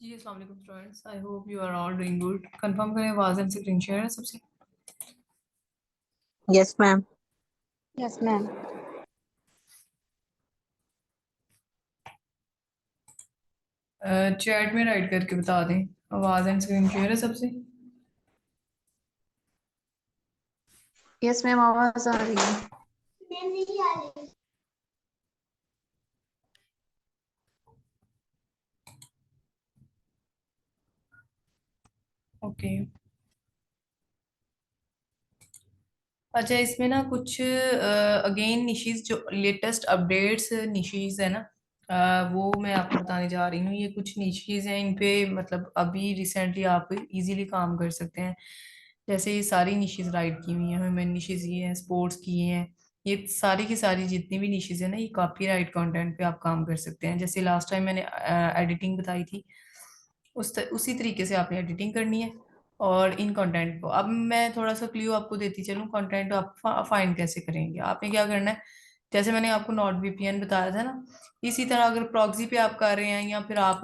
जी अस्सलाम वालेकुम students. I hope you are all doing good. Confirm करें आवाज़ एंड स्क्रीन शेयर है सबसे। Yes ma'am. Yes ma'am. Chat में राइट करके बता दें आवाज़ एंड स्क्रीन शेयर है सबसे। यस मैम, आवाज आ रही है। ओके। अच्छा, इसमें ना कुछ अगेन निशीज जो लेटेस्ट अपडेट्स निशीज है ना, वो मैं आपको बताने जा रही हूँ। ये कुछ निशीज हैं, इन पे मतलब अभी रिसेंटली आप इजीली काम कर सकते हैं। जैसे ये सारी निशीज राइट की हुई हैं, ह्यूमन निशीज ये हैं, स्पोर्ट्स की हैं। ये सारी की सारी जितनी भी निशीज है ना, ये कॉपीराइट कंटेंट पे आप काम कर सकते हैं। जैसे लास्ट टाइम मैंने एडिटिंग बताई थी, उसी तरीके से आपने एडिटिंग करनी है। और इन कंटेंट को अब मैं थोड़ा सा क्लू आपको देती चलूँ, कंटेंट आप फाइंड कैसे करेंगे। आपने क्या करना है, जैसे मैंने आपको नॉट वीपीएन बताया था ना, इसी तरह अगर प्रॉक्सी पे आप कर रहे हैं या फिर आप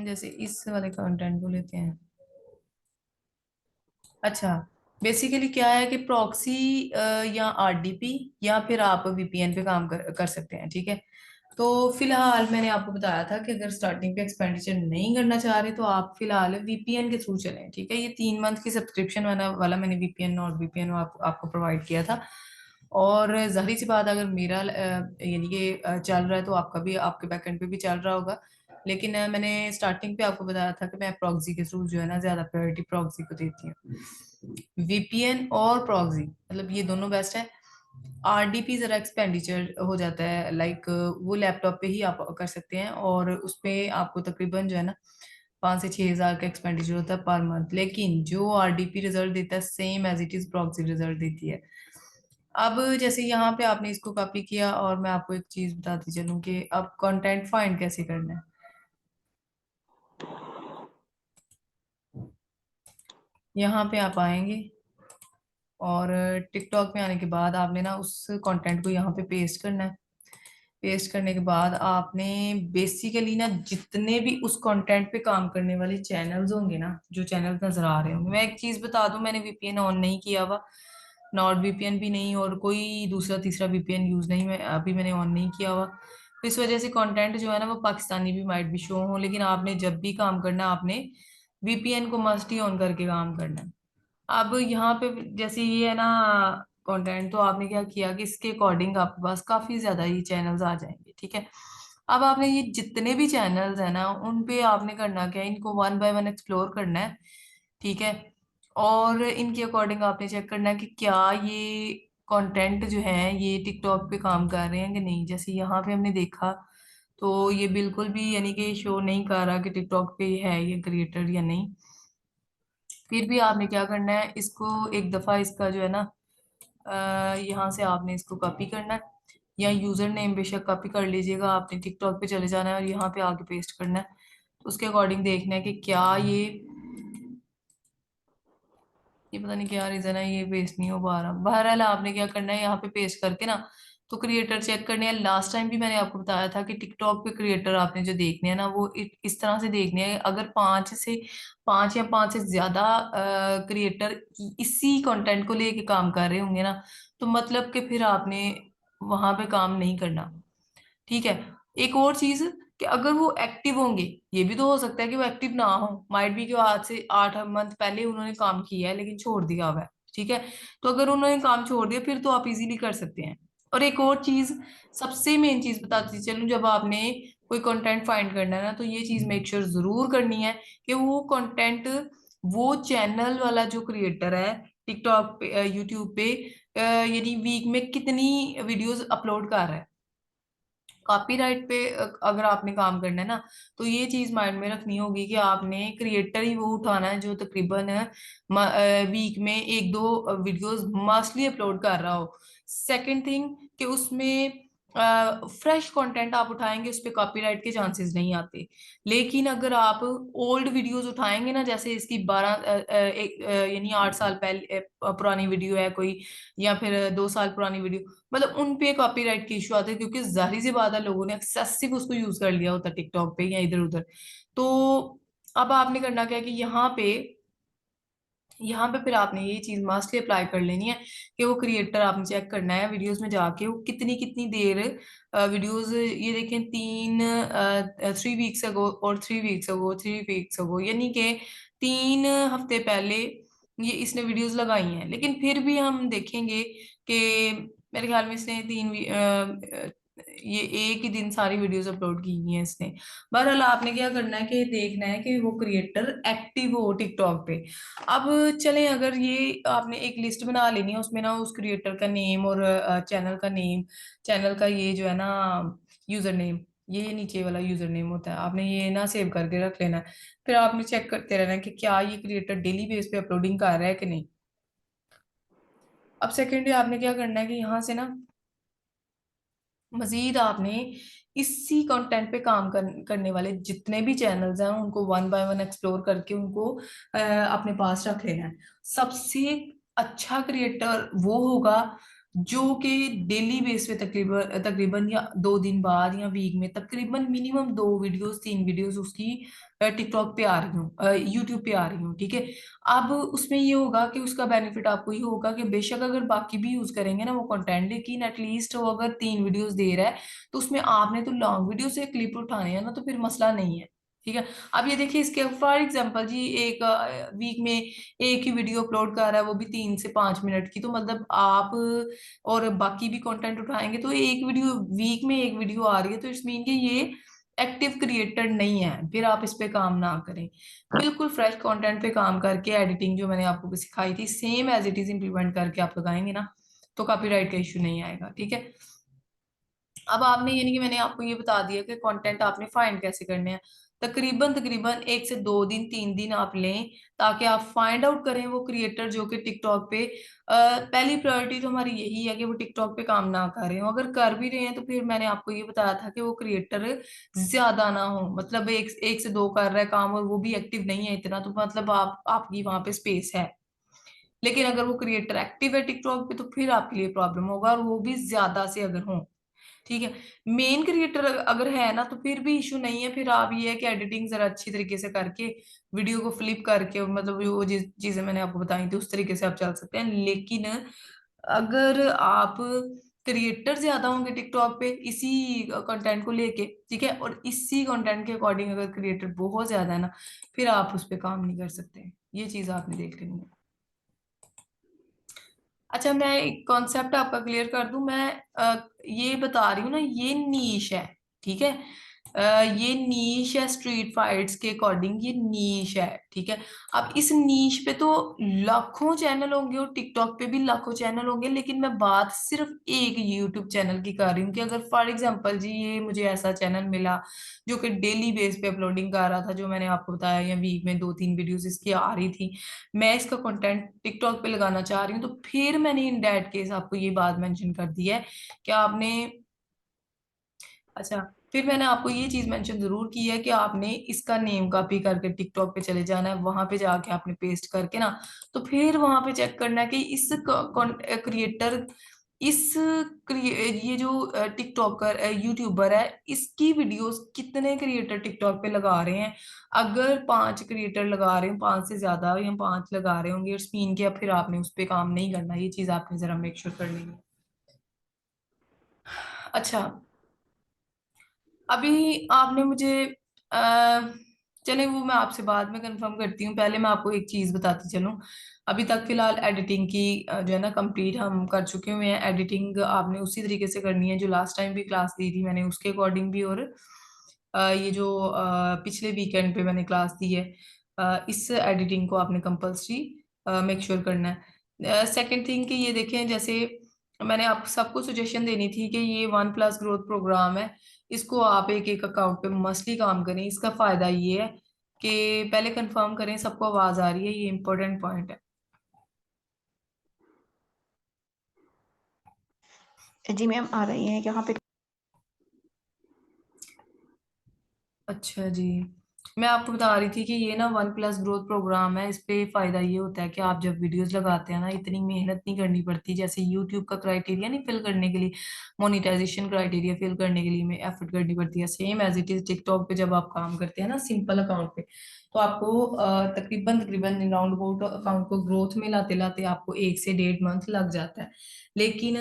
जैसे इस वाले कंटेंट को लेते हैं। अच्छा, बेसिकली क्या है कि प्रॉक्सी या आरडीपी या फिर आप वीपीएन पे काम कर सकते हैं, ठीक है। तो फिलहाल मैंने आपको बताया था कि अगर स्टार्टिंग पे एक्सपेंडिचर नहीं करना चाह रहे तो आप फिलहाल वीपीएन के थ्रू चलें, ठीक है। ये 3 मंथ की सब्सक्रिप्शन वाला मैंने वीपीएन नॉट वीपीएन आपको प्रोवाइड किया था। और जाहिर सी बात, अगर मेरा यानी कि चल रहा है तो आपका भी, आपके बैकएंड पे भी चल रहा होगा। लेकिन मैंने स्टार्टिंग पे आपको बताया था कि मैं प्रॉक्सी के थ्रू जो है ना, ज्यादा प्रायोरिटी प्रॉक्सी को देती हूँ। वीपीएन और प्रॉक्सी मतलब ये दोनों बेस्ट है। आरडीपी जरा एक्सपेंडिचर हो जाता है, लाइक वो लैपटॉप पे ही आप कर सकते हैं और उस पे आपको तकरीबन जो है ना 5 से 6 हज़ार का एक्सपेंडिचर होता है पर मंथ। लेकिन जो आरडीपी रिजल्ट देता है same as it is proxy result देती है। अब जैसे यहाँ पे आपने इसको कॉपी किया और मैं आपको एक चीज बताती चलूँ कि अब कंटेंट फाइंड कैसे करना है। यहाँ पे आप आएंगे और टिकटॉक में आने के बाद आपने ना उस कंटेंट को यहाँ पे पेस्ट करना है। पेस्ट करने के बाद आपने बेसिकली ना जितने भी उस कंटेंट पे काम करने वाले चैनल्स होंगे ना, जो चैनल्स नजर आ रहे होंगे, मैं एक चीज बता दूं, मैंने वीपीएन ऑन नहीं किया हुआ, नॉट वीपीएन भी नहीं और कोई दूसरा तीसरा वीपीएन यूज नहीं, मैं अभी मैंने ऑन नहीं किया हुआ। तो इस वजह से कंटेंट जो है ना वो पाकिस्तानी भी माइट भी शो हो, लेकिन आपने जब भी काम करना है आपने वीपीएन को मस्ट ही ऑन करके काम करना है। अब यहाँ पे जैसे ये है ना कंटेंट, तो आपने क्या किया कि इसके अकॉर्डिंग आपके पास काफी ज्यादा ये चैनल्स आ जाएंगे, ठीक है। अब आपने ये जितने भी चैनल्स है ना, उन पे आपने करना क्या है, इनको वन बाय वन एक्सप्लोर करना है, ठीक है। और इनके अकॉर्डिंग आपने चेक करना है कि क्या ये कंटेंट जो है ये टिकटॉक पे काम कर रहे हैं कि नहीं। जैसे यहाँ पे हमने देखा तो ये बिल्कुल भी यानी कि शो नहीं कर रहा कि टिकटॉक पे है ये क्रिएटर या नहीं। फिर भी आपने क्या करना है, इसको एक दफा इसका जो है ना यहाँ से आपने इसको कॉपी करना है, या यूजर नेम बेशक कॉपी कर लीजिएगा। आपने टिकटॉक पे चले जाना है और यहाँ पे आके पेस्ट करना है। तो उसके अकॉर्डिंग देखना है कि क्या ये पता नहीं क्या रीजन है, ये पेस्ट नहीं हो पा रहा। बहरहाल आपने क्या करना है, यहाँ पे पेस्ट करके ना तो क्रिएटर चेक करने हैं। लास्ट टाइम भी मैंने आपको बताया था कि टिकटॉक पे क्रिएटर आपने जो देखने हैं ना, वो इस तरह से देखने हैं। अगर 5 या 5 से ज्यादा क्रिएटर इसी कंटेंट को लेके काम कर रहे होंगे ना, तो मतलब कि फिर आपने वहां पे काम नहीं करना, ठीक है। एक और चीज कि अगर वो एक्टिव होंगे, ये भी तो हो सकता है कि वो एक्टिव ना हो, माइट भी कि आज से 8 मंथ पहले उन्होंने काम किया है लेकिन छोड़ दिया हुआ है, ठीक है। तो अगर उन्होंने काम छोड़ दिया फिर तो आप इजीली कर सकते हैं। और एक और चीज, सबसे मेन चीज बताती चलूं, जब आपने कोई कंटेंट फाइंड करना है ना, तो ये चीज मेक श्योर जरूर करनी है कि वो कंटेंट वो चैनल वाला जो क्रिएटर है टिकटॉक पे यूट्यूब पे यानी वीक में कितनी वीडियोस अपलोड कर रहा है। कॉपीराइट पे अगर आपने काम करना है ना, तो ये चीज माइंड में रखनी होगी कि आपने क्रिएटर ही वो उठाना है जो तकरीबन वीक में 1-2 वीडियोस मस्टली अपलोड कर रहा हो। सेकंड थिंग कि उसमें फ्रेश कंटेंट आप उठाएंगे उस पे कॉपीराइट के चांसेस नहीं आते। लेकिन अगर आप ओल्ड वीडियोस उठाएंगे ना, जैसे इसकी 12 यानी 8 साल पहले पुरानी वीडियो है कोई, या फिर 2 साल पुरानी वीडियो, मतलब उन पे कॉपीराइट के इशू आते हैं, क्योंकि जाहिर सी बात है लोगों ने एक्सेसिव उसको यूज कर लिया होता टिकटॉक पे या इधर उधर। तो अब आपने करना क्या है कि यहाँ पे फिर आपने ये चीज मस्टली अप्लाई कर लेनी है कि वो क्रिएटर आपने चेक करना है वीडियोस में जाके वो कितनी कितनी देर वीडियोस, ये देखें 3 वीक्स अगो और 3 वीक्स अगो, 3 वीक्स अगो, यानी कि 3 हफ्ते पहले ये इसने वीडियोस लगाई हैं। लेकिन फिर भी हम देखेंगे कि मेरे ख्याल में इसने ये एक ही दिन सारी वीडियोस अपलोड की हुई हैं इसने। बहरहाल आपने क्या करना है कि देखना है कि वो क्रिएटर एक्टिव हो टिकटॉक पे। अब चलें, अगर ये आपने एक लिस्ट बना लेनी है उसमें ना उस क्रिएटर का नेम और चैनल का नेम, चैनल का ये जो है ना यूजर नेम, ये नीचे वाला यूजर नेम होता है, आपने ये ना सेव करके रख लेना है। फिर आपने चेक करते रहना है कि क्या ये क्रिएटर डेली बेस पे अपलोडिंग कर रहा है कि नहीं। अब सेकेंडली आपने क्या करना है कि यहाँ से ना मजीद आपने इसी कंटेंट पे काम करने वाले जितने भी चैनल्स हैं उनको वन बाय वन एक्सप्लोर करके उनको अपने पास रख लेना है। सबसे अच्छा क्रिएटर वो होगा जो कि डेली बेस पे तकरीबन तकरीबन या 2 दिन बाद या वीक में तकरीबन मिनिमम 2 वीडियोस 3 वीडियोस उसकी टिकटॉक पे आ रही हूँ, यूट्यूब पे आ रही हूँ, ठीक है। अब उसमें ये होगा कि उसका बेनिफिट आपको ये होगा कि बेशक अगर बाकी भी यूज करेंगे ना वो कंटेंट, लेकिन एटलीस्ट वो अगर 3 वीडियोस दे रहा है तो उसमें आपने तो लॉन्ग वीडियो से क्लिप उठाने हैं ना, तो फिर मसला नहीं है, ठीक है। अब ये देखिए इसके फॉर एग्जांपल जी एक वीक में एक ही वीडियो अपलोड कर रहा है, वो भी 3 से 5 मिनट की, तो मतलब आप और बाकी भी कंटेंट उठाएंगे तो एक वीडियो वीक में एक वीडियो आ रही है, तो इट्स मीन कि ये एक्टिव क्रिएटर नहीं है, फिर आप इस पे काम ना करें। बिल्कुल फ्रेश कंटेंट पे काम करके एडिटिंग जो मैंने आपको सिखाई थी same as it is implement करके आप लगाएंगे ना, तो कॉपीराइट का इशू नहीं आएगा, ठीक है। अब आपने यानी कि मैंने आपको ये बता दिया कि कंटेंट आपने फाइंड कैसे करने हैं। तकरीबन तकरीबन 1 से 2 दिन 3 दिन आप लें ताकि आप फाइंड आउट करें वो क्रिएटर जो कि टिकटॉक पे पहली प्रायोरिटी तो हमारी यही है कि वो टिकटॉक पे काम ना कर रहे हो। अगर कर भी रहे हैं तो फिर मैंने आपको ये बताया था कि वो क्रिएटर ज्यादा ना हो, मतलब एक एक से दो कर रहा है काम और वो भी एक्टिव नहीं है इतना, तो मतलब आप आपकी वहां पे स्पेस है। लेकिन अगर वो क्रिएटर एक्टिव है टिकटॉक पे तो फिर आपके लिए प्रॉब्लम होगा, और वो भी ज्यादा से अगर हो, ठीक है। मेन क्रिएटर अगर है ना तो फिर भी इशू नहीं है, फिर आप ये है कि एडिटिंग जरा अच्छी तरीके से करके वीडियो को फ्लिप करके, मतलब वो जिस चीजें मैंने आपको बताई थी उस तरीके से आप चल सकते हैं। लेकिन अगर आप क्रिएटर ज्यादा होंगे टिकटॉक पे इसी कंटेंट को लेके, ठीक है, और इसी कंटेंट के अकॉर्डिंग अगर क्रिएटर बहुत ज्यादा है ना, फिर आप उस पर काम नहीं कर सकते। ये चीज आपने देख लेनी है। अच्छा, मैं एक कॉन्सेप्ट आपका क्लियर कर दूं, मैं ये बता रही हूँ ना, ये नीश है, ठीक है। ये नीश है स्ट्रीट फाइट्स के अकॉर्डिंग, ये नीश है, ठीक है। अब इस नीश पे तो लाखों चैनल होंगे और टिकटॉक पे भी लाखों चैनल होंगे, लेकिन मैं बात सिर्फ एक यूट्यूब चैनल की कर रही हूँ कि अगर फॉर एग्जांपल जी ये मुझे ऐसा चैनल मिला जो कि डेली बेस पे अपलोडिंग कर रहा था, जो मैंने आपको बताया, या वीक में 2 3 वीडियोस इसकी आ रही थी, मैं इसका कंटेंट टिकटॉक पे लगाना चाह रही हूँ, तो फिर मैंने इन दैट केस आपको ये बात मेंशन कर दी है कि आपने, अच्छा, फिर मैंने आपको ये चीज मेंशन जरूर की है कि आपने इसका नेम कॉपी करके टिकटॉक पे चले जाना है, वहां पे जाके आपने पेस्ट करके ना, तो फिर वहां पे चेक करना है कि इस क्रिएटर, ये जो टिकटॉकर यूट्यूबर है इसकी वीडियोस कितने क्रिएटर टिकटॉक पे लगा रहे हैं। अगर 5 क्रिएटर लगा रहे हैं, 5 से ज्यादा या 5 लगा रहे होंगे, इट्स मीन कि अब फिर आपने उस पर काम नहीं करना, ये चीज आपने जरा मेक श्योर कर लेनी है। अच्छा, अभी आपने मुझे आ, चले वो मैं आपसे बाद में कंफर्म करती हूँ, पहले मैं आपको एक चीज बताती चलूं। अभी तक फिलहाल एडिटिंग की जो है ना कंप्लीट हम कर चुके हुए हैं। एडिटिंग आपने उसी तरीके से करनी है जो लास्ट टाइम भी क्लास दी थी मैंने उसके अकॉर्डिंग भी, और ये जो पिछले वीकेंड पे मैंने क्लास दी है, इस एडिटिंग को आपने कंपल्सरी मेक श्योर करना है। सेकंड थिंग कि ये देखें, जैसे मैंने आप सबको सजेशन देनी थी कि ये वन प्लस ग्रोथ प्रोग्राम है, इसको आप एक एक अकाउंट पे मस्टली काम करें। इसका फायदा ये है कि पहले कंफर्म करें सबको आवाज आ रही है, ये इंपॉर्टेंट पॉइंट है। जी मैम आ रही हैं यहाँ पे। अच्छा जी, मैं आपको बता रही थी कि ये ना वन प्लस ग्रोथ प्रोग्राम है। इस पे फायदा ये होता है कि आप जब वीडियोस लगाते हैं ना, इतनी मेहनत नहीं करनी पड़ती। जैसे यूट्यूब का क्राइटेरिया नहीं फिल करने के लिए, मोनेटाइजेशन क्राइटेरिया फिल करने के लिए में एफर्ट करनी पड़ती है, same as it is TikTok पे जब आप काम करते हैं ना सिंपल अकाउंट पे, तो आपको तकरीबन तकरीबन राउंड अबाउट अकाउंट को ग्रोथ में लाते लाते आपको 1 से 1.5 मंथ लग जाता है। लेकिन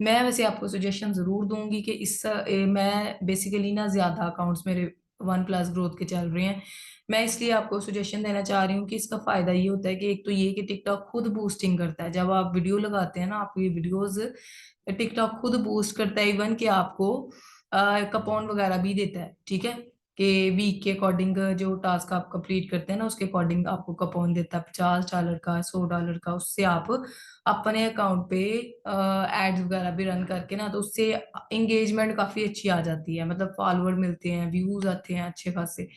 मैं वैसे आपको सजेशन जरूर दूंगी कि मैं बेसिकली ना ज्यादा अकाउंट्स मेरे वन प्लस ग्रोथ के चल रहे हैं। मैं इसलिए आपको सजेशन देना चाह रही हूँ कि इसका फायदा ये होता है कि एक तो ये कि टिकटॉक खुद बूस्टिंग करता है। जब आप वीडियो लगाते हैं ना, आपको ये वीडियोस टिकटॉक खुद बूस्ट करता है, इवन कि आपको कपॉन वगैरह भी देता है। ठीक है, कि वीक के अकॉर्डिंग जो टास्क आप कंप्लीट करते हैं ना उसके अकॉर्डिंग आपको कपॉन देता है, $50 का, $100 का। उससे आप अपने अकाउंट पे एड्स वगैरह भी रन करके ना, तो उससे एंगेजमेंट काफी अच्छी आ जाती है, मतलब फॉलोअर मिलते हैं, व्यूज आते हैं अच्छे खासे।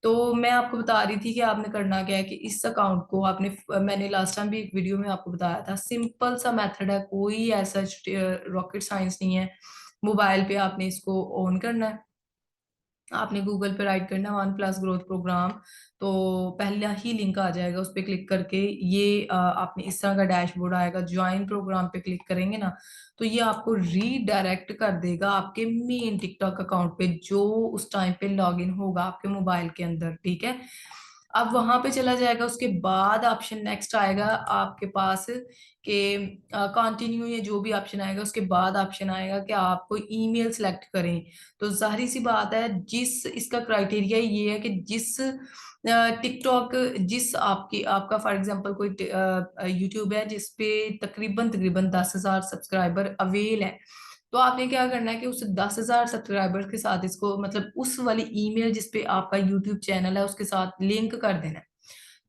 तो मैं आपको बता रही थी कि आपने करना क्या है कि इस अकाउंट को आपने, मैंने लास्ट टाइम भी एक वीडियो में आपको बताया था, सिंपल सा मेथड है, कोई ऐसा रॉकेट साइंस नहीं है। मोबाइल पे आपने इसको ऑन करना है, आपने गूगल पे राइट करना वन प्लस ग्रोथ प्रोग्राम, तो पहला ही लिंक आ जाएगा, उस पर क्लिक करके ये आपने इस तरह का डैशबोर्ड आएगा। ज्वाइन प्रोग्राम पे क्लिक करेंगे ना, तो ये आपको रीडायरेक्ट कर देगा आपके मेन टिकटॉक अकाउंट पे, जो उस टाइम पे लॉगिन होगा आपके मोबाइल के अंदर। ठीक है, अब वहां पे चला जाएगा, उसके बाद ऑप्शन नेक्स्ट आएगा आपके पास कि कंटिन्यू, ये जो भी ऑप्शन आएगा उसके बाद ऑप्शन आएगा कि आपको ईमेल सेलेक्ट करें। तो जाहिर सी बात है, जिस इसका क्राइटेरिया ये है कि जिस टिकटॉक, जिस आपका फॉर एग्जांपल कोई यूट्यूब है जिसपे तकरीबन तकरीबन 10,000 सब्सक्राइबर अवेल है, तो आपने क्या करना है कि उस 10,000 सब्सक्राइबर्स के साथ इसको, मतलब उस वाली ईमेल जिसपे आपका यूट्यूब चैनल है उसके साथ लिंक कर देना है।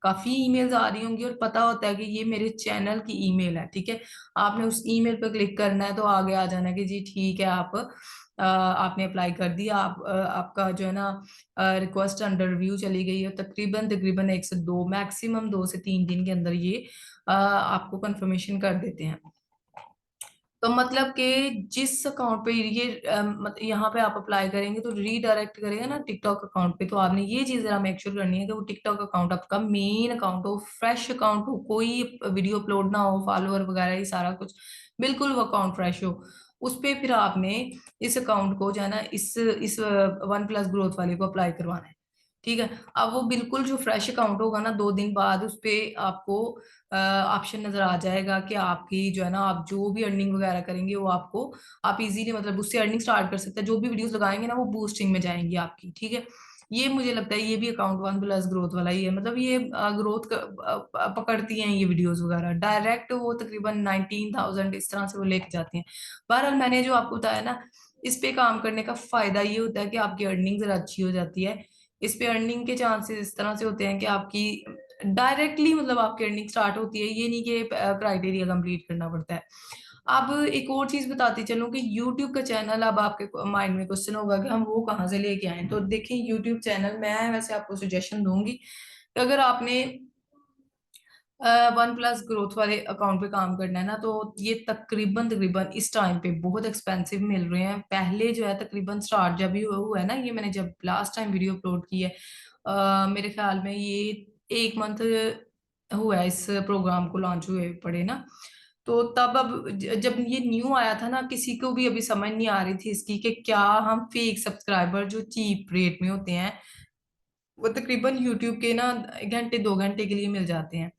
काफी ईमेल्स आ रही होंगी और पता होता है कि ये मेरे चैनल की ईमेल है। ठीक है, आपने उस ईमेल पर क्लिक करना है, तो आगे आ जाना है कि जी ठीक है, आपने अप्लाई कर दिया, आपका जो है ना रिक्वेस्ट अंडर रिव्यू चली गई है। तकरीबन तकरीबन 1 से 2, मैक्सिमम 2 से 3 दिन के अंदर ये आपको कंफर्मेशन कर देते हैं। तो मतलब कि जिस अकाउंट पे ये मतलब यहाँ पे आप अप्लाई करेंगे तो रीडायरेक्ट करेगा ना टिकटॉक अकाउंट पे, तो आपने ये चीज जरा मेक श्योर करनी है कि वो टिकटॉक अकाउंट आपका मेन अकाउंट हो, फ्रेश अकाउंट हो, कोई वीडियो अपलोड ना हो, फॉलोअर वगैरह ये सारा कुछ बिल्कुल वो अकाउंट फ्रेश हो। उस पे फिर आपने इस अकाउंट को जो है ना इस वन प्लस ग्रोथ वाले को अप्लाई करवाना है। ठीक है, अब वो बिल्कुल जो फ्रेश अकाउंट होगा ना, 2 दिन बाद उस पे आपको ऑप्शन नजर आ जाएगा कि आपकी जो है ना, आप जो भी अर्निंग वगैरह करेंगे वो आपको, आप इजीली मतलब उससे अर्निंग स्टार्ट कर सकते हैं। जो भी वीडियोस लगाएंगे ना वो बूस्टिंग में जाएंगी आपकी। ठीक है, ये मुझे लगता है ये भी अकाउंट वन प्लस ग्रोथ वाला ही है, मतलब ये ग्रोथ पकड़ती हैं ये वीडियोस वगैरह डायरेक्ट, वो तकरीबन 19,000 इस तरह से वो लेके जाती हैं। बहरहाल मैंने जो आपको बताया ना, इस पे काम करने का फायदा ये होता है कि आपकी अर्निंग जरा अच्छी हो जाती है। इस पे अर्निंग के चांसेस इस तरह से होते हैं कि आपकी डायरेक्टली मतलब आपकी अर्निंग स्टार्ट होती है, ये नहीं कि क्राइटेरिया कंप्लीट करना पड़ता है। अब एक और चीज बताती चलूं कि यूट्यूब का चैनल, अब आपके माइंड में क्वेश्चन होगा कि हम वो कहाँ से लेके आए, तो देखिए यूट्यूब चैनल मैं वैसे आपको सजेशन दूंगी कि अगर आपने वन प्लस ग्रोथ वाले अकाउंट पे काम करना है ना, तो ये तकरीबन तकरीबन इस टाइम पे बहुत एक्सपेंसिव मिल रहे हैं। पहले जो है तकरीबन स्टार्ट जब ही हुआ है ना, ये मैंने जब लास्ट टाइम वीडियो अपलोड की है, मेरे ख्याल में ये 1 मंथ हुआ है इस प्रोग्राम को लॉन्च हुए पड़े ना। तो तब अब जब ये न्यू आया था ना, किसी को भी अभी समझ नहीं आ रही थी इसकी कि क्या हम फेक सब्सक्राइबर जो चीप रेट में होते हैं, वो तकरीबन यूट्यूब के ना 1 घंटे 2 घंटे के लिए मिल जाते हैं,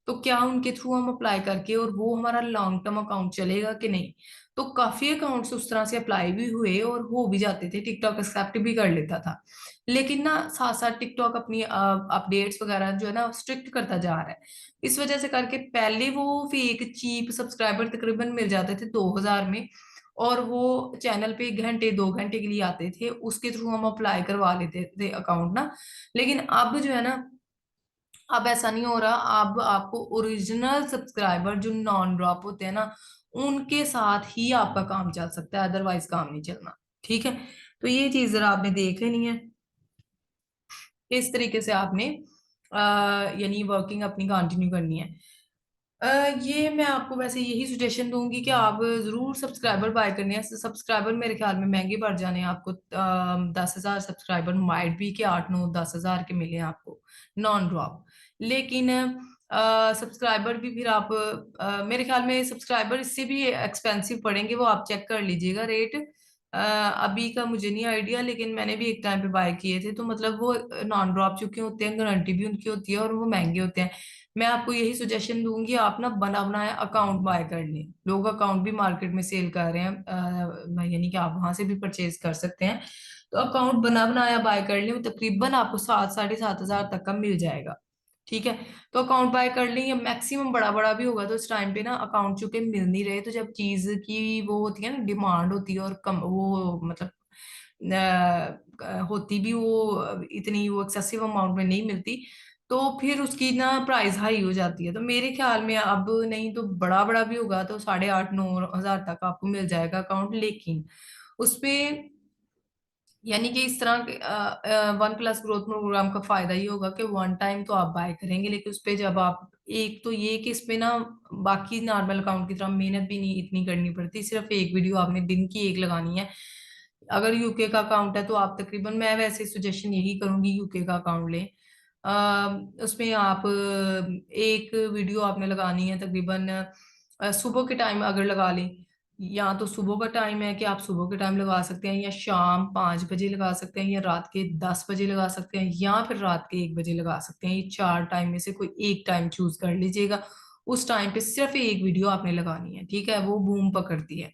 तो क्या उनके थ्रू हम अप्लाई करके और वो हमारा लॉन्ग टर्म अकाउंट चलेगा कि नहीं। तो काफी अकाउंट्स उस तरह से अप्लाई भी हुए और हो भी जाते थे, टिकटॉक एक्सेप्ट भी कर लेता था। लेकिन ना साथ साथ टिकटॉक अपनी अपडेट्स वगैरह जो है ना स्ट्रिक्ट करता जा रहा है। इस वजह से करके पहले वो फेक चीप सब्सक्राइबर तकरीबन मिल जाते थे 2,000 में, और वो चैनल पे 1 घंटे 2 घंटे के लिए आते थे, उसके थ्रू हम अप्लाई करवा लेते थे अकाउंट ना। लेकिन अब जो है ना, अब ऐसा नहीं हो रहा। अब आपको ओरिजिनल सब्सक्राइबर जो नॉन ड्रॉप होते हैं ना, उनके साथ ही आपका काम चल सकता है, अदरवाइज काम नहीं चलना। ठीक है, तो ये चीज जरा आपने देख लेनी है, इस तरीके से आपने यानी वर्किंग अपनी कंटिन्यू करनी है। ये मैं आपको वैसे यही सजेशन दूंगी कि आप जरूर सब्सक्राइबर बाय करने हैं। सब्सक्राइबर मेरे ख्याल में महंगे पड़ जाने हैं आपको। 10,000 सब्सक्राइबर माइट भी कि 8, 9, 10 हजार के मिले आपको नॉन ड्रॉप। लेकिन सब्सक्राइबर भी फिर आप मेरे ख्याल में सब्सक्राइबर इससे भी एक्सपेंसिव पड़ेंगे, वो आप चेक कर लीजिएगा रेट। अभी का मुझे नहीं आइडिया, लेकिन मैंने भी एक टाइम पे बाय किए थे, तो मतलब वो नॉन ड्रॉप चुके होते हैं, गारंटी भी उनकी होती है, और वो महंगे होते हैं। मैं आपको यही सजेशन दूंगी, आप ना बना बनाया अकाउंट बाय कर लें। लोग अकाउंट भी मार्केट में सेल कर रहे हैं, यानी कि आप वहां से भी परचेज कर सकते हैं। तो अकाउंट बना बनाया बाय कर लें, वो तकरीबन आपको 7, 7,500 तक का मिल जाएगा। ठीक है। तो अकाउंट बाय कर लें, या मैक्सिमम बड़ा बड़ा भी होगा तो इस टाइम पे ना अकाउंट चूंकि मिल नहीं रहे, तो जब चीज की वो होती है ना, डिमांड होती है, और कम वो मतलब होती भी वो इतनी वो एक्सेसिव अमाउंट में नहीं मिलती, तो फिर उसकी ना प्राइस हाई हो जाती है। तो मेरे ख्याल में अब नहीं तो बड़ा बड़ा भी होगा तो 8,500, 9,000 तक आपको मिल जाएगा अकाउंट। लेकिन उसपे यानी कि इस तरह वन प्लस ग्रोथ प्रोग्राम का फायदा ये होगा कि वन टाइम तो आप बाय करेंगे, लेकिन उस पे जब आप एक तो ये कि इसमें ना बाकी नॉर्मल अकाउंट की तरह मेहनत भी नहीं इतनी करनी पड़ती, सिर्फ एक वीडियो आपने दिन की एक लगानी है। अगर यूके का अकाउंट है तो आप तकरीबन, मैं वैसे सजेशन यही करूंगी यूके का अकाउंट लें। उसमें आप एक वीडियो आपने लगानी है तकरीबन सुबह के टाइम अगर लगा लें, या तो सुबह का टाइम है कि आप सुबह के टाइम लगा सकते हैं, या शाम 5 बजे लगा सकते हैं, या रात के 10 बजे लगा सकते हैं, या फिर रात के 1 बजे लगा सकते हैं। ये चार टाइम में से कोई एक टाइम चूज कर लीजिएगा। उस टाइम पे सिर्फ एक वीडियो आपने लगानी है, ठीक है, वो बूम पकड़ती है।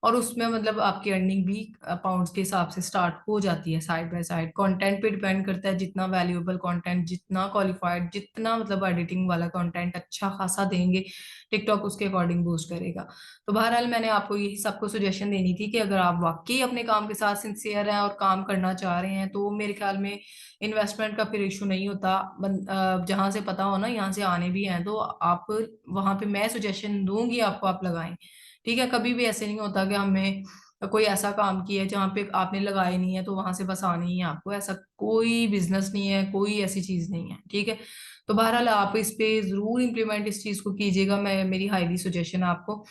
और उसमें मतलब आपकी अर्निंग भी पाउंड्स के हिसाब से स्टार्ट हो जाती है साइड बाय साइड। कंटेंट पे डिपेंड करता है, जितना वैल्यूएबल कंटेंट, जितना क्वालिफाइड, जितना मतलब एडिटिंग वाला कंटेंट अच्छा खासा देंगे, टिकटॉक उसके अकॉर्डिंग बूस्ट करेगा। तो बहरहाल मैंने आपको यही सबको सजेशन देनी थी कि अगर आप वाकई अपने काम के साथ सिंसियर हैं और काम करना चाह रहे हैं, तो मेरे ख्याल में इन्वेस्टमेंट का फिर इशू नहीं होता। जहां से पता हो ना, यहाँ से आने भी हैं तो आप वहां पे मैं सजेशन दूंगी आपको, आप लगाएं। ठीक है। कभी भी ऐसे नहीं होता कि हमें कोई ऐसा काम किया है जहाँ पे आपने लगाए नहीं है तो वहां से बस आनी ही है आपको, ऐसा कोई बिजनेस नहीं है, कोई ऐसी चीज नहीं है। ठीक है। तो बहरहाल आप इस पे जरूर इम्प्लीमेंट इस चीज को कीजिएगा, मैं मेरी हाईली सजेशन है आपको।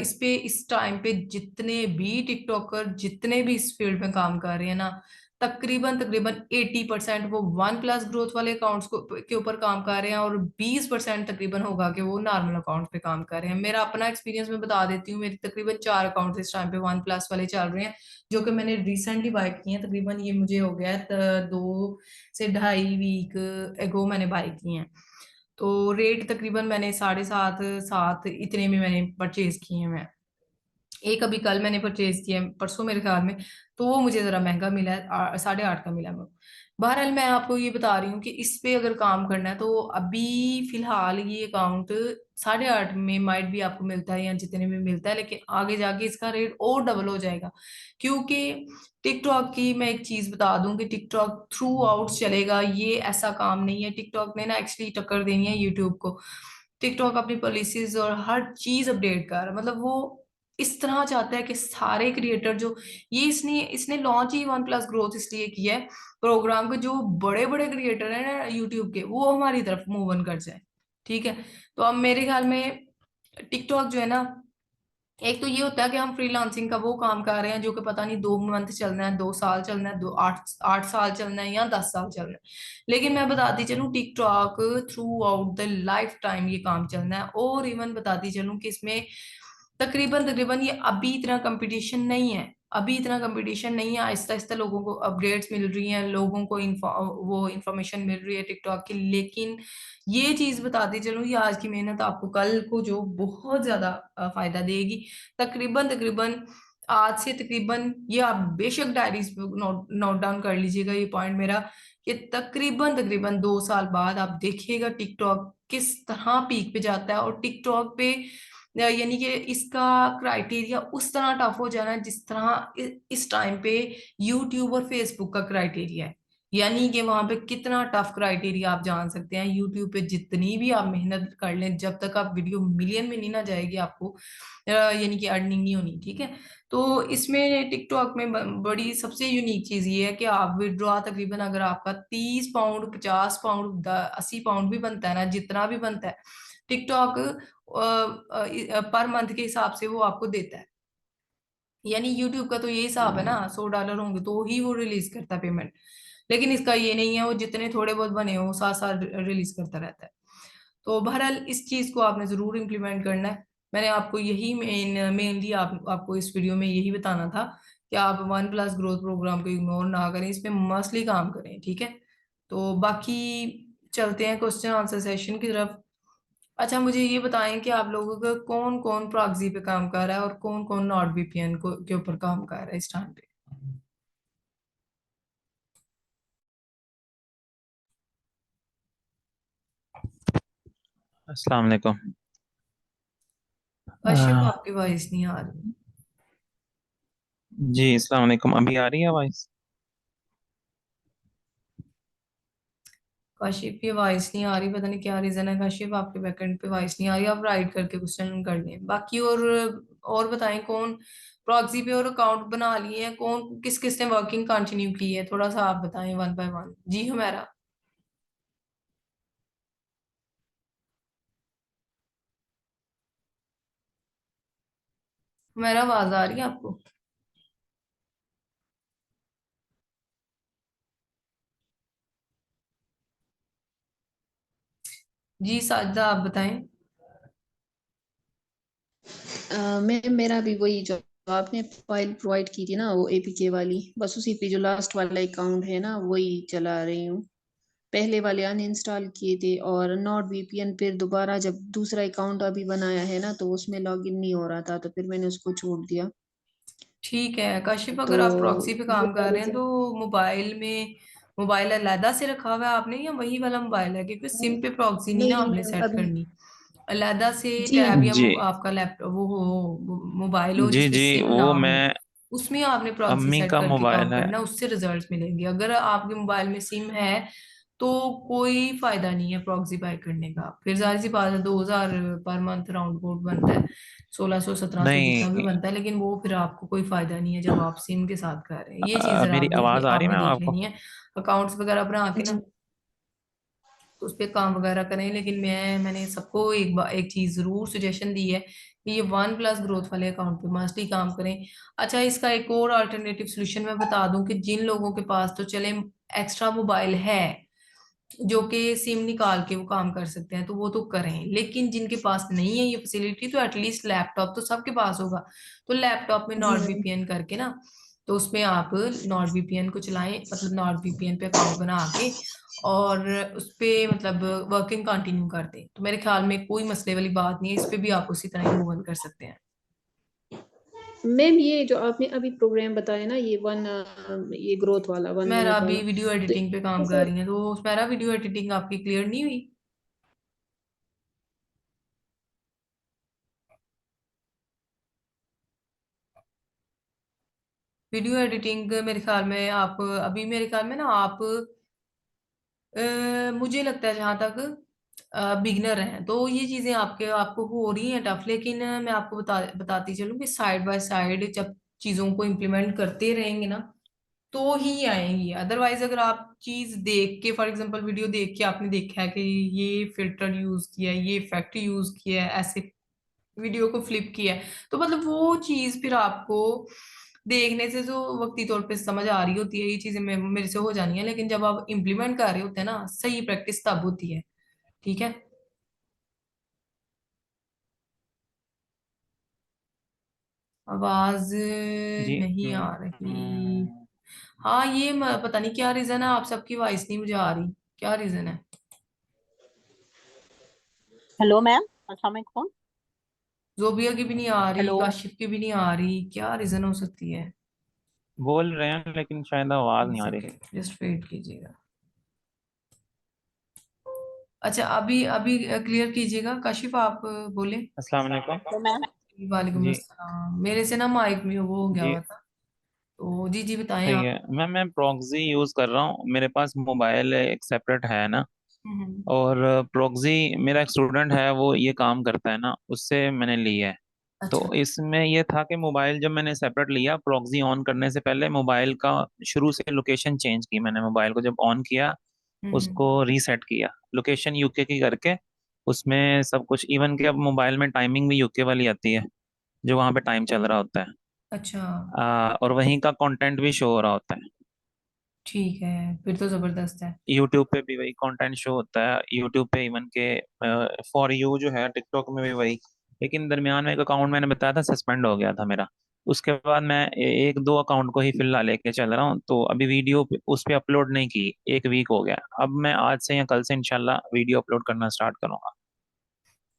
इस पे इस टाइम पे जितने भी टिकटॉकर, जितने भी इस फील्ड में काम कर रहे हैं ना, तकरीबन तकरीबन 80% वो वन प्लस ग्रोथ वाले अकाउंट्स को के ऊपर काम कर रहे हैं, और 20% तकरीबन होगा कि वो नॉर्मल अकाउंट पे काम कर रहे हैं। मेरा अपना एक्सपीरियंस मैं बता देती हूँ, मेरे तकरीबन 4 अकाउंट इस टाइम पे वन प्लस वाले चल रहे हैं, जो कि मैंने रिसेंटली बाय किए हैं। तकरीबन ये मुझे हो गया है 2 से ढाई वीक एगो मैंने बाय किए हैं। तो रेट तकरीबन मैंने 7.5, 7 इतने में मैंने परचेज किए हैं। मैं एक अभी कल मैंने परचेज किया है, परसों मेरे ख्याल में, तो वो मुझे जरा महंगा मिला है, 8.5 का मिला है वो। बहरहाल मैं आपको ये बता रही हूँ कि इस पे अगर काम करना है तो अभी फिलहाल ये अकाउंट 8.5 में माइट भी आपको मिलता है, या जितने में मिलता है, लेकिन आगे जाके इसका रेट और डबल हो जाएगा। क्योंकि टिकटॉक की मैं एक चीज बता दूं कि टिकटॉक थ्रू आउट चलेगा, ये ऐसा काम नहीं है। टिकटॉक ने ना एक्चुअली टक्कर देनी है यूट्यूब को। टिकटॉक अपनी पॉलिसीज और हर चीज अपडेट कर रहा है, मतलब वो इस तरह चाहता है कि सारे क्रिएटर जो, ये इसने इसने लॉन्च ही वन प्लस ग्रोथ इसलिए किया है प्रोग्राम को, जो बड़े बड़े क्रिएटर हैं ना यूट्यूब के, वो हमारी तरफ मूव ऑन कर जाए। ठीक है। तो अब मेरे ख्याल में टिकटॉक जो है ना, एक तो ये होता है कि हम फ्रीलांसिंग का वो काम कर रहे हैं जो कि पता नहीं 2 मंथ चलना है, 2 साल चलना है, 8 8 साल चलना है, या 10 साल चलना है। लेकिन मैं बताती चलूं TikTok through out the life time ये काम चलना है। और इवन बताती चलूं कि इसमें तकरीबन तकरीबन ये अभी इतना कंपटीशन नहीं है, अभी इतना कंपटीशन नहीं है। आहिस्ता आहिस्ता लोगों को अपडेट्स मिल रही हैं, लोगों को वो इंफॉर्मेशन मिल रही है टिकटॉक की। लेकिन ये चीज बताती चलूं, ये आज की मेहनत आपको कल को जो बहुत ज्यादा फायदा देगी। तकरीबन तकरीबन आज से तकरीबन, ये आप बेशक डायरीज पे नोट नोट डाउन कर लीजिएगा ये पॉइंट मेरा, कि तकरीबन तकरीबन 2 साल बाद आप देखिएगा टिकटॉक किस तरह पीक पे जाता है। और टिकटॉक पे यानी कि इसका क्राइटेरिया उस तरह टफ हो जाना है जिस तरह इस टाइम पे यूट्यूब और फेसबुक का क्राइटेरिया है। यानी कि वहां पे कितना टफ क्राइटेरिया आप जान सकते हैं। यूट्यूब पे जितनी भी आप मेहनत कर लें, जब तक आप वीडियो मिलियन में नहीं ना जाएगी, आपको यानी कि अर्निंग नहीं होनी, ठीक है। तो इसमें टिकटॉक में बड़ी सबसे यूनिक चीज ये है कि आप विड्रॉ तकरीबन अगर आपका 30 पाउंड, 50 पाउंड, 80 पाउंड भी बनता है ना, जितना भी बनता है, टिकटॉक पर मंथ के हिसाब से वो आपको देता है। यानी यूट्यूब का तो ये हिसाब है ना, $100 होंगे तो ही वो रिलीज करता है पेमेंट। लेकिन इसका ये नहीं है, वो जितने थोड़े बहुत बने हो साथ साथ रिलीज करता रहता है। तो बहरहाल इस चीज को आपने जरूर इम्प्लीमेंट करना है। मैंने आपको यही मेनली आपको इस वीडियो में यही बताना था कि आप वन प्लस ग्रोथ प्रोग्राम को इग्नोर ना करें, इस पे मस्टली काम करें, ठीक है। तो बाकी चलते हैं क्वेश्चन आंसर सेशन की तरफ। अच्छा, मुझे ये बताएं कि आप लोगों का कौन कौन प्रॉक्सी पे काम कर रहा है और कौन कौन नॉट वीपीएन को के ऊपर काम कर रहा है इस टाइम पे। अस्सलाम वालेकुम। कश्यप, आपकी वॉइस नहीं आ रही। जी अस्सलाम वालेकुम, अभी आ रही है आवाज? काशिफ की वॉइस नहीं आ रही, पता नहीं क्या रीजन है। काशिफ, आपके बैकएंड पे वॉइस नहीं आ रही, आप राइट करके क्वेश्चन कर लें बाकी। और बताएं कौन प्रॉक्सी पे और अकाउंट बना लिए हैं, कौन किस किस ने वर्किंग कंटिन्यू की है, थोड़ा सा आप बताएं वन बाय वन। जी हमारा हमारा आवाज आ रही है आपको? जी साजिदा, आप बताएं। मैम मेरा भी वही जो आपने फाइल प्रोवाइड की थी ना, वो एपीके वाली, बस उसी पे जो लास्ट वाला अकाउंट है ना वही चला रही हूँ। पहले वाले अनइंस्टॉल किए थे, और नॉट वीपीएन फिर दोबारा जब दूसरा अकाउंट अभी बनाया है ना, तो उसमें लॉगिन नहीं हो रहा था, तो फिर मैंने उसको छोड़ दिया। ठीक है काशिफ, तो अगर आप प्रॉक्सी पे ये काम कर रहे हैं रीजन। तो मोबाइल में मोबाइल अलहदा से रखा हुआ है आपने या वही वाला मोबाइल है? क्योंकि सिम पे प्रॉक्सी नहीं ना नहीं आपने मैम, सेट अभी। करनी, अलहदा से जी टैब या जी आपका लैपटॉप वो हो, मोबाइल हो जी जिसपे जी, सिम ना वो हो, मैं, उसमें आपने प्रॉक्सी अम्मी सेट का करके काम मोबाइल है। करना, उससे रिजल्ट्स मिलेंगे। अगर आपके मोबाइल में सिम है तो कोई फायदा नहीं है प्रॉक्सी बाय करने का। फिर जाहिर सी बात है, 2000 पर मंथ राउंड अबाउट बनता है, 1600 1700 जितना भी नहीं, बनता है, लेकिन वो फिर आपको कोई फायदा नहीं है जब आप सिम के साथ कर रहे हैं। ये चीज जरा मेरी आप देख ले, आवाज आ रही है आपने मैम देख आपको? लेनी है। अकाउंट्स वगैरह बना के ना जी। तो उस पर काम वगैरह करें। लेकिन मैंने सबको एक चीज जरूर सजेशन दी है कि ये वन प्लस ग्रोथ वाले अकाउंट पे मस्ट ही काम करें। अच्छा, इसका एक और अल्टरनेटिव सोल्यूशन मैं बता दूं कि जिन लोगों के पास तो चले एक्स्ट्रा मोबाइल है जो कि सिम निकाल के वो काम कर सकते हैं, तो वो तो करें। लेकिन जिनके पास नहीं है ये फैसिलिटी, तो एटलीस्ट लैपटॉप तो सबके पास होगा। तो लैपटॉप में जी नॉट मैम। वीपीएन करके ना, तो उसमें आप नॉट वीपीएन को चलाएं, मतलब नॉट वीपीएन पे अकाउंट बना के और उस पे मतलब वर्किंग कंटिन्यू कर दें, तो मेरे ख्याल में कोई मसले वाली बात नहीं है। इस पे भी आप उसी तरह ही मूव ऑन कर सकते हैं। मैम ये जो आपने अभी प्रोग्राम बताया ना, ये ये ग्रोथ वाला वन मेरा मिनट अभी वाला, वीडियो तो एडिटिंग पे काम कर सर। रही है, तो मेरा वीडियो एडिटिंग आपकी क्लियर नहीं हुई? वीडियो एडिटिंग मेरे ख्याल में आप अभी मेरे ख्याल में ना आप मुझे लगता है जहां तक बिगनर हैं तो ये चीजें आपके आपको हो रही हैं टफ। लेकिन मैं आपको बताती चलूं कि साइड बाय साइड जब चीजों को इम्प्लीमेंट करते रहेंगे ना तो ही आएंगी। अदरवाइज अगर आप चीज देख के, फॉर एग्जांपल वीडियो देख के आपने देखा है कि ये फिल्टर यूज किया है, ये इफेक्ट यूज किया है, ऐसे वीडियो को फ्लिप किया है, तो मतलब वो चीज फिर आपको देखने से जो वक्ती तौर पे समझ आ रही होती है, ये चीजें मेरे से हो जानी है। लेकिन जब आप इम्प्लीमेंट कर रहे होते हैं ना, सही प्रैक्टिस तब होती है, ठीक है। आवाज जी नहीं आ रही। हाँ, ये पता नहीं क्या रीजन है, आप सबकी वॉइस नहीं मुझे आ रही, क्या रीजन है? हेलो मैम, अस्सलाम वालेकुम। जोबिया की भी नहीं आ रही, हेलो। काशिफ की भी नहीं आ रही, क्या रीजन हो सकती है? बोल रहे हैं लेकिन शायद आवाज एक नहीं आ रही। सेकेंड जस्ट वेट कीजिएगा। अच्छा, अभी अभी क्लियर कीजिएगा। काशिफ, आप बोले। अस्सलाम वालेकुम। तो मैम। वालेकुम जी अस्सलाम। मेरे से ना माइक में वो हो गया जी हुआ था, तो जी जी बताएं सही आप। है मैम, मैं प्रॉक्सी यूज कर रहा हूँ। मेरे पास मोबाइल एक सेपरेट है ना। हम्म। और प्रॉक्सी, मेरा एक स्टूडेंट है वो ये काम करता है ना, उससे मैंने ली है। तो अच्छा। इसमें ये था कि मोबाइल जब मैंने सेपरेट लिया, प्रॉक्सी ऑन करने से पहले मोबाइल का शुरू से लोकेशन चेंज की मैंने। मोबाइल को जब ऑन किया, हम्म। उसको रीसेट किया, लोकेशन यूके की करके। उसमें सब कुछ, इवन कि अब मोबाइल में टाइमिंग भी यूके वाली आती है, जो वहाँ पे टाइम चल रहा होता है। अच्छा। और वहीं का कंटेंट भी शो हो रहा होता है। ठीक है, फिर तो जबरदस्त है। यूट्यूब पे भी वही कंटेंट शो होता है, यूट्यूब पे इवन के फॉर यू जो है, टिकटॉक में भी वही। लेकिन दरमियान में एक अकाउंट मैंने बताया था सस्पेंड हो गया था मेरा। उसके बाद मैं एक दो अकाउंट को ही फिलहाल लेके चल रहा हूँ। तो अभी वीडियो उस पे अपलोड नहीं की, एक वीक हो गया। अब मैं आज से या कल से इंशाल्लाह वीडियो अपलोड करना स्टार्ट करूंगा।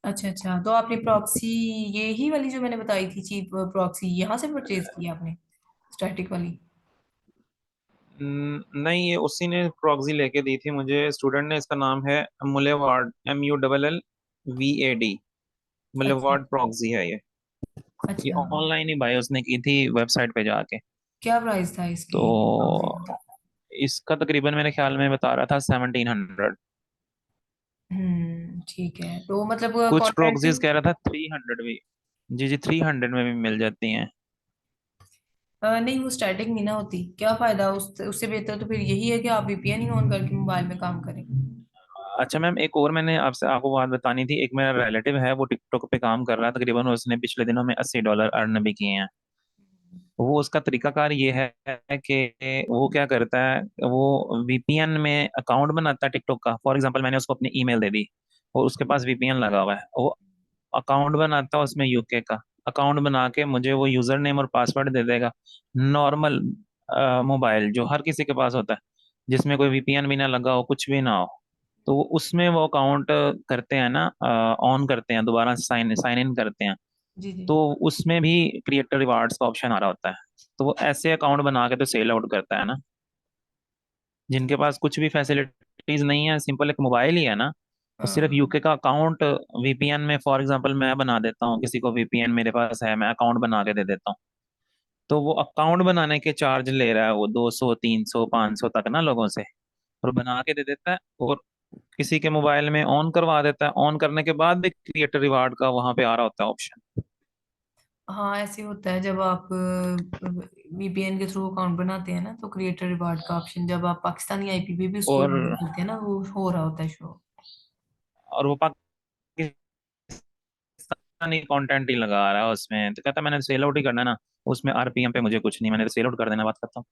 अच्छा अच्छा, तो आपने प्रॉक्सी, ये ही वाली जो मैंने बताई थी चीप प्रॉक्सी, यहाँ से परचेज की आपने, स्टैटिक वाली? नहीं, ये उसी ने प्रॉक्सी लेके दी थी मुझे, स्टूडेंट ने। इसका नाम है मुलेवार्ड, MULLVAD। अच्छा मुलेवार्ड प्रॉक्सी है ये। ये अच्छा। ऑनलाइन ही बाय उसने की थी, वेबसाइट पे जाके। क्या प्राइस था इसकी प्रॉक्सी तो का? इसका तकरीबन मेरे ख्याल में बता रहा था 1700। ठीक है, तो मतलब कुछ कंटेंट। प्रोक्सीज कह रहा था 300 भी। जी जी, 300 में भी मिल जाती हैं। नहीं, वो स्टैटिक नहीं ना होती, क्या फायदा उससे बेहतर तो फिर यही है कि आप वीपीएन ही ऑन करके मोबाइल में काम करें। अच्छा मैम, एक और मैंने आपसे आपको बात बतानी थी। एक मेरा रिलेटिव है, वो टिकटॉक पे काम कर रहा है तकरीबन। उसने पिछले दिनों में $80 अर्न भी किए हैं। वो उसका तरीकाकार ये है कि वो क्या करता है, वो वीपीएन में अकाउंट बनाता है टिकटॉक का। फॉर एग्जांपल, मैंने उसको अपनी ईमेल दे दी और उसके पास वीपीएन लगा हुआ है। वो अकाउंट बनाता है उसमें, यूके का अकाउंट बना के मुझे वो यूजर नेम और पासवर्ड दे देगा। नॉर्मल मोबाइल जो हर किसी के पास होता है, जिसमें कोई वीपीएन भी ना लगा हो, कुछ भी ना हो, तो उसमें वो अकाउंट करते हैं ना, ऑन करते हैं, दोबारा साइन साइन इन करते हैं। जी जी। तो उसमें भी क्रिएटर रिवार्ड्स का ऑप्शन आ रहा होता है। तो वो ऐसे अकाउंट बना के तो सेल आउट करता है ना, जिनके पास कुछ भी फैसिलिटीज नहीं है, सिंपल एक मोबाइल ही है ना, और सिर्फ हाँ यूके का अकाउंट वीपीएन में। फॉर एग्जांपल मैं बना देता हूँ, किसी को वीपीएन मेरे पास है, मैं अकाउंट बना के दे देता हूँ। तो वो अकाउंट बनाने के चार्ज ले रहा है वो 200 300 500 तक ना लोगों से, और बना के दे देता है। और किसी के मोबाइल में ऑन करवा देता है। ऑन करने के बाद भी क्रिएटर रिवार्ड का वहां पे आ रहा होता है ऑप्शन। हाँ, ऐसे होता है जब आप वीपीएन के थ्रू अकाउंट बनाते हैं ना, तो क्रिएटर रिवार्ड का ऑप्शन जब आप पाकिस्तानी आईपी पे भी उसको और लॉगिन करते हैं ना, वो हो रहा होता है शो। वो पाकिस्तानी कंटेंट ही लगा रहा है उसमें। तो कहता है मैंने सेल आउट ही करना है ना, उसमें आरपीएम पे मुझे कुछ नहीं, मैंने सेल आउट कर देना, बात करता हूँ।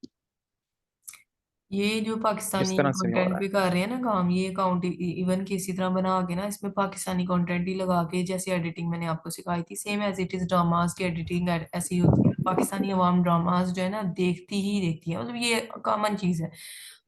ये जो इस पाकिस्तानी तरह से हो कंटेंट रहा है। पे कर रहे हैं ना काम, ये अकाउंट इवन की इसी तरह बना के ना, इसमें पाकिस्तानी कंटेंट ही लगा के, जैसे एडिटिंग मैंने आपको सिखाई थी same as it is, dramas की एडिटिंग ऐसी होती है। पाकिस्तानी अवाम ड्रामास जो है ना देखती ही देखती है, मतलब ये कॉमन चीज है।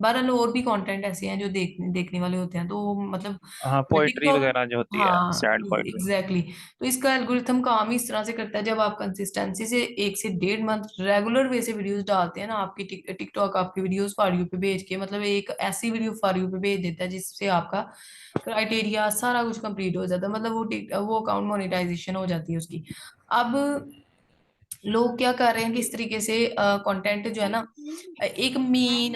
बहरहाल और भी कंटेंट ऐसे हैं जो देखने देखने वाले होते हैं, तो मतलब हाँ, पोइट्री टिकटॉक। वगैरह जो होती है, हाँ सैड पोइट्री। एग्जैक्टली तो इसका एल्गोरिथम काम ही इस तरह से करता है, जब आप कंसिस्टेंसी से 1 से 1.5 मंथ रेगुलर वे से वीडियोस डालते हैं ना, आपकी टिकटॉक आपकी वीडियोस फॉर यू पे भेज के, मतलब एक ऐसी वीडियो फॉर यू पे भेज देता है जिससे आपका क्राइटेरिया सारा कुछ कंप्लीट हो जाता है, मतलब वो अकाउंट मोनेटाइजेशन हो जाती है उसकी। अब लोग क्या कर रहे हैं कि इस तरीके से कंटेंट जो है ना, एक मेन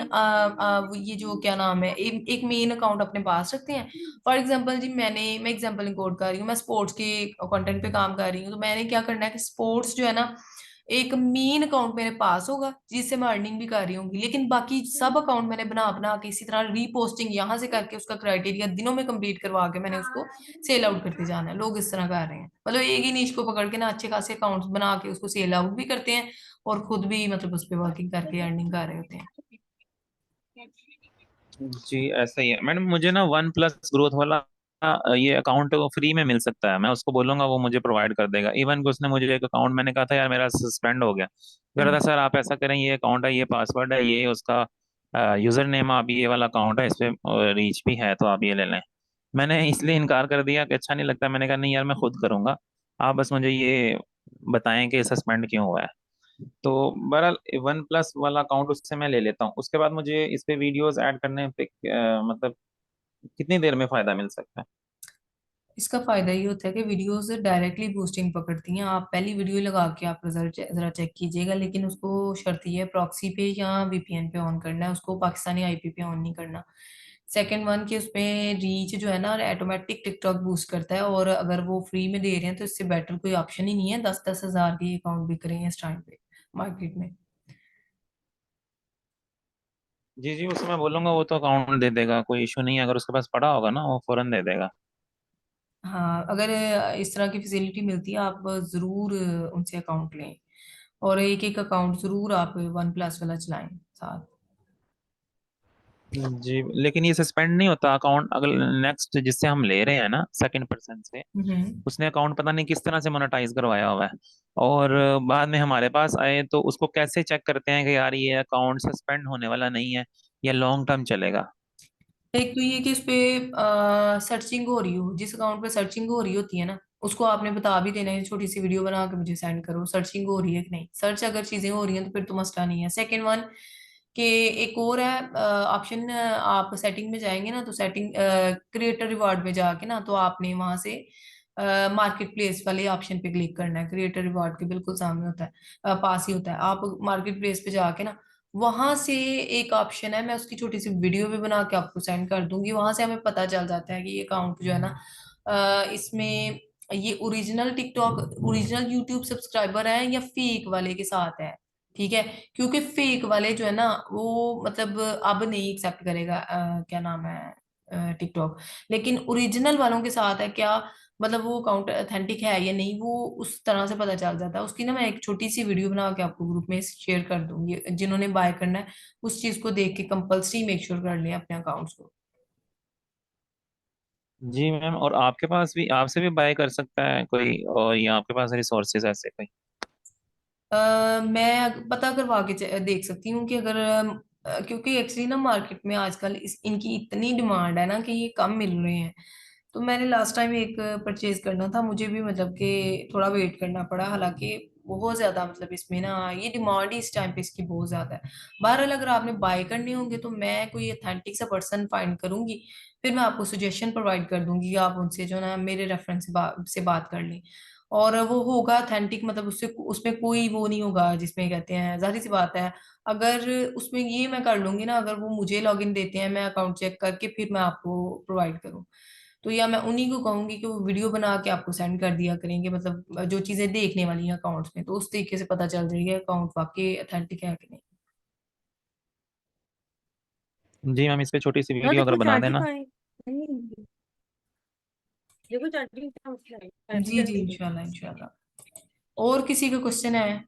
ये जो क्या नाम है, एक मेन अकाउंट अपने पास रखते हैं। फॉर एग्जांपल जी, मैं एग्जांपल इंकोड कर रही हूँ, मैं स्पोर्ट्स के कंटेंट पे काम कर रही हूँ, तो मैंने क्या करना है कि स्पोर्ट्स जो है ना, एक मेन अकाउंट मेरे पास होगा जिससे मैं अर्निंग भी कर रही होंगी, लेकिन बाकी सब अकाउंट मैंने बना बना के इसी तरह रीपोस्टिंग यहाँ से करके उसका क्राइटेरिया दिनों में कंप्लीट करवा के मैंने उसको सेल आउट करते जाना है। लोग इस तरह कर रहे हैं, मतलब एक ही नीश को पकड़ के ना अच्छे खासे अकाउंट्स बना के उसको सेल आउट भी करते हैं, और खुद भी मतलब उस पर वर्किंग करके अर्निंग कर रहे होते हैं। जी ऐसा ही है मैडम। मुझे ना वन प्लस ग्रोथ वाला ये अकाउंट फ्री में मिल सकता है। मैं उसको बोलूंगा, वो मुझे प्रोवाइड कर देगा। इवन कि उसने मुझे एक अकाउंट, मैंने कहा था यार मेरा सस्पेंड हो गया, कह रहा हम्म। था सर आप ऐसा करें, ये अकाउंट है, ये पासवर्ड है, ये उसका यूजर नेम, आप ये वाला अकाउंट है, इस पे रीच भी है, तो आप ये ले लें। मैंने इसलिए इनकार कर दिया कि अच्छा नहीं लगता। मैंने कहा नहीं यार, मैं खुद करूंगा, आप बस मुझे ये बताएं कि सस्पेंड क्यों हुआ है। तो बहरहाल वन प्लस वाला अकाउंट उससे मैं ले लेता हूँ। उसके बाद मुझे इस पे वीडियोस ऐड करने पे मतलब कितनी देर में फायदा मिल सकता है? इसका फायदा ये होता है कि वीडियोस डायरेक्टली बूस्टिंग पकड़ती हैं। आप पहली वीडियो लगा के आप रिजल्ट जरा चेक कीजिएगा, लेकिन उसको शर्त ये है प्रॉक्सी पे या वीपीएन पे ऑन करना है, उसको पाकिस्तानी आईपी पे ऑन नहीं करना। सेकंड वन कि उसमें रीच जो है ना ऑटोमेटिक टिकटॉक बूस्ट करता है, और अगर वो फ्री में दे रहे हैं तो इससे बेटर कोई ऑप्शन ही नहीं है। 10-10 हज़ार के अकाउंट बिक रहे हैं इस टाइम पे मार्केट में। जी जी, उससे मैं बोलूंगा, वो तो अकाउंट दे देगा, कोई इशू नहीं है। अगर उसके पास पड़ा होगा ना, वो फौरन दे देगा। हाँ, अगर इस तरह की फैसिलिटी मिलती है आप ज़रूर उनसे अकाउंट लें, और एक एक अकाउंट ज़रूर आप वन प्लस वाला चलाएं साथ। जी, लेकिन ये सस्पेंड नहीं होता अकाउंट अगर नेक्स्ट जिससे हम ले रहे हैं ना, सेकंड पर्सन से, हम्म। उसने अकाउंट पता नहीं किस तरह से मोनेटाइज करवाया हुआ है, और बाद में हमारे पास आए तो उसको कैसे चेक करते हैं कि यार ये अकाउंट सस्पेंड होने वाला नहीं है, या लॉन्ग टर्म चलेगा? एक तो ये कि उस पे सर्चिंग हो रही हो, जिस अकाउंट पे सर्चिंग हो रही होती है ना, उसको आपने बता भी देना है, छोटी सी वीडियो बना के मुझे सेंड करो सर्चिंग हो रही है कि नहीं। सर्च अगर चीजें हो रही हैं तो फिर तो मसला नहीं है। सेकंड वन कि एक और है ऑप्शन, आप सेटिंग में जाएंगे ना, तो सेटिंग क्रिएटर रिवार्ड में जाके ना, तो आपने वहां से मार्केट प्लेस वाले ऑप्शन पे क्लिक करना है। क्रिएटर रिवार्ड के बिल्कुल सामने होता है, पास ही होता है। आप मार्केट प्लेस पे जाके ना, वहां से एक ऑप्शन है, मैं उसकी छोटी सी वीडियो भी बना के आपको सेंड कर दूंगी। वहां से हमें पता चल जाता है कि ये अकाउंट जो है ना, इसमें ये original TikTok original YouTube subscriber है या फेक वाले के साथ है। ठीक है, क्योंकि फेक वाले जो है ना, वो मतलब अब नहीं एक्सेप्ट करेगा क्या नाम है टिकटॉक, लेकिन ओरिजिनल वालों के साथ है क्या, मतलब वो अकाउंट ऑथेंटिक है या नहीं, वो उस तरह से पता चल जाता है। उसकी ना मैं एक छोटी सी वीडियो बना के आपको ग्रुप में शेयर कर दूंगी। जिन्होंने बाय करना है उस चीज को देख के कंपल्सरी मेक श्योर कर लें अपने अकाउंट्स को। जी मैम, और आपके पास भी, आपसे भी बाय कर सकता है कोई, और या आपके पास रिसोर्सेज ऐसे कोई? मैं पता करवा के देख सकती हूँ कि अगर क्योंकि एक्चुअली ना मार्केट में आजकल इनकी इतनी डिमांड है ना कि ये कम मिल रहे हैं। तो मैंने लास्ट टाइम एक परचेज करना था, मुझे भी मतलब कि थोड़ा वेट करना पड़ा, हालांकि बहुत ज्यादा मतलब इसमें ना ये डिमांड ही इस टाइम पे इसकी बहुत ज्यादा है। बहरहाल अगर आपने बाय करने होंगे तो मैं कोई अथेंटिक सा पर्सन फाइंड करूंगी, फिर मैं आपको सजेशन प्रोवाइड कर दूंगी, आप उनसे जो ना मेरे रेफरेंस से बात कर लें। और वो होगा अथेंटिक, मतलब उससे उसमें कोई वो नहीं होगा जिसमें कहते हैं, जाहिर सी बात है। अगर उसमें ये मैं कर लूंगी ना, अगर वो मुझे लॉगिन देते हैं, मैं अकाउंट चेक करके फिर मैं आपको प्रोवाइड करूँ, तो या मैं उन्हीं को कहूंगी कि वो वीडियो बना के आपको सेंड कर दिया करेंगे, मतलब जो चीजें देखने वाली हैं अकाउंट्स में, तो उस तरीके से पता चल जाएगी अकाउंट वाकई अथेंटिक है कि नहीं। जी मैम, इस पे छोटी सी यार वीडियो अगर देखो बना चार्जिंग देना। कहाँ है? नहीं, देखो चार्जिंग का मसला है, चार्जिंग जी जी, जल्दी से। इंशाल्लाह इंशाल्लाह। और किसी का क्वेश्चन है?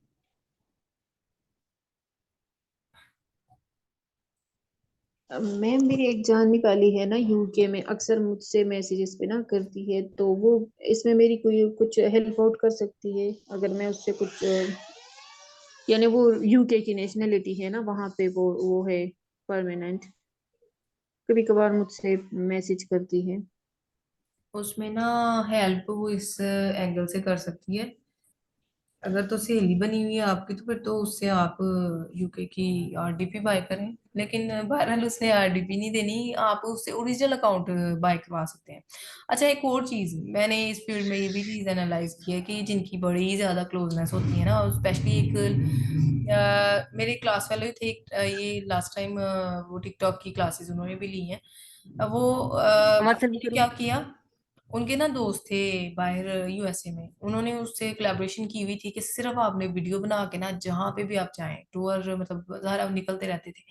मैम मेरी एक जान निकाली है ना यूके में, अक्सर मुझसे मैसेजेस पे ना करती है, तो वो इसमें मेरी कोई कुछ हेल्प आउट कर सकती है अगर मैं उससे कुछ यानी वो यूके की नेशनलिटी है ना, वहां पे वो है परमानेंट, कभी कभार मुझसे मैसेज करती है। उसमें ना हेल्प वो इस एंगल से कर सकती है, अगर तो सहेली बनी हुई है आपकी तो फिर तो उससे आप यूके की आरडीपी बाय करें। लेकिन बहरहाल उसने आरडीपी नहीं देनी, आप उससे ओरिजिनल अकाउंट बाय करवा सकते हैं। अच्छा, एक और चीज मैंने इस फील्ड में ये भी चीज एनालाइज की है कि जिनकी बड़ी ज्यादा क्लोजनेस होती है ना, और स्पेशली एक मेरे क्लास वाले थे ये लास्ट टाइम वो टिकटॉक की क्लासेस उन्होंने भी ली हैं। वो आवाज जल्दी उन्होंने करो। क्या किया, उनके ना दोस्त थे बाहर यूएसए में, उन्होंने उससे कोलैबोरेशन की हुई थी कि सिर्फ आपने वीडियो बना के ना, जहाँ पे भी आप चाहें टूर, मतलब बाहर आप निकलते रहते थे,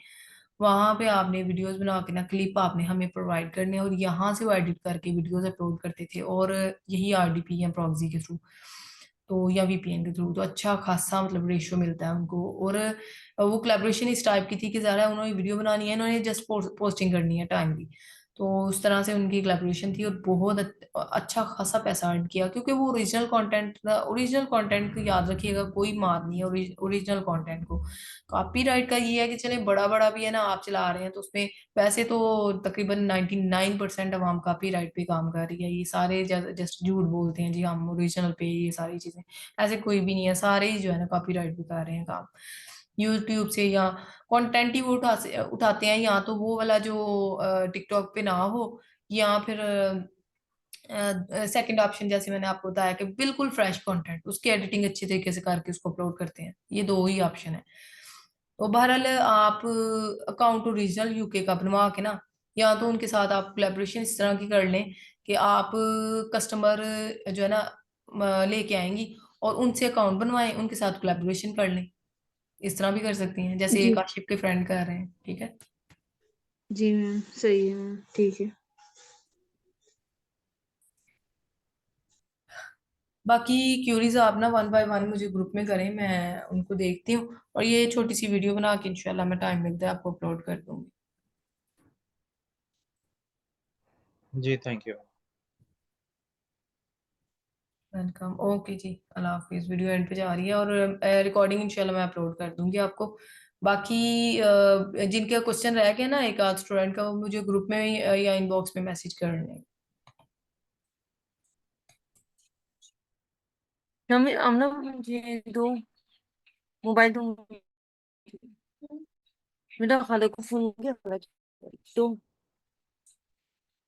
वहां पे आपने वीडियोस बना के ना क्लिप आपने हमें प्रोवाइड करने, और यहाँ से वो एडिट करके वीडियोस अपलोड करते थे, और यही आरडीपी या प्रॉक्सी के थ्रू, तो या वीपीएन के थ्रू, तो अच्छा खासा मतलब रेशियो मिलता है उनको। और वो कोलैबोरेशन इस टाइप की थी कि ज़्यादा उन्होंने वीडियो बनानी है, उन्होंने जस्ट पोस्टिंग करनी है टाइमली, तो उस तरह से उनकी कोलैबोरेशन थी, और बहुत अच्छा खासा पैसा अर्न किया, क्योंकि वो ओरिजिनल कंटेंट को याद रखिएगा, कोई मार नहीं है ओरिजिनल कंटेंट को। कॉपीराइट का ये है कि चले बड़ा बड़ा भी है ना आप चला रहे हैं तो उसमें वैसे तो तकरीबन 99% अवाम कॉपीराइट पे काम कर रही है, ये सारे जस्ट झूठ बोलते हैं जी हम ओरिजिनल पे, ये सारी चीजें ऐसे कोई भी नहीं है, सारे ही जो है ना कॉपीराइट पे कर रहे हैं काम। यूट्यूब से या कंटेंट ही वो उठाते हैं, या तो वो वाला जो टिकटॉक पे ना हो, या फिर सेकंड ऑप्शन जैसे मैंने आपको बताया कि बिल्कुल फ्रेश कंटेंट, उसकी एडिटिंग अच्छे तरीके से करके उसको अपलोड करते हैं। ये दो ही ऑप्शन है। तो बहरहाल आप अकाउंट ओरिजिनल यूके का बनवा के ना, या तो उनके साथ आप कोलेब्रेशन इस तरह की कर लें कि आप कस्टमर जो है ना लेके आएंगी और उनसे अकाउंट बनवाएं, उनके साथ कोलेब्रेशन कर लें। इस तरह भी कर सकती हैं जैसे जी एक आशिफ के फ्रेंड कर रहे हैं। ठीक है। जी मैम, सही है मैम, ठीक है। बाकी क्यूरीज आप ना वन बाय वन मुझे ग्रुप में करें, मैं उनको देखती हूँ और ये छोटी सी वीडियो बना के इंशाल्लाह मैं टाइम मिलता है आपको अपलोड कर दूंगी। जी थैंक यू। वेलकम। ओके जी, अल्लाह हाफिज। वीडियो एंड पे जा रही है और रिकॉर्डिंग इंशाल्लाह मैं अपलोड कर दूंगी आपको। बाकी जिनके क्वेश्चन रह गए ना एक आध स्टूडेंट का, वो मुझे ग्रुप में या इनबॉक्स में मैसेज कर लें। हम ना मुझे दो मोबाइल दो, मेरा खाला को फोन किया, खाला दो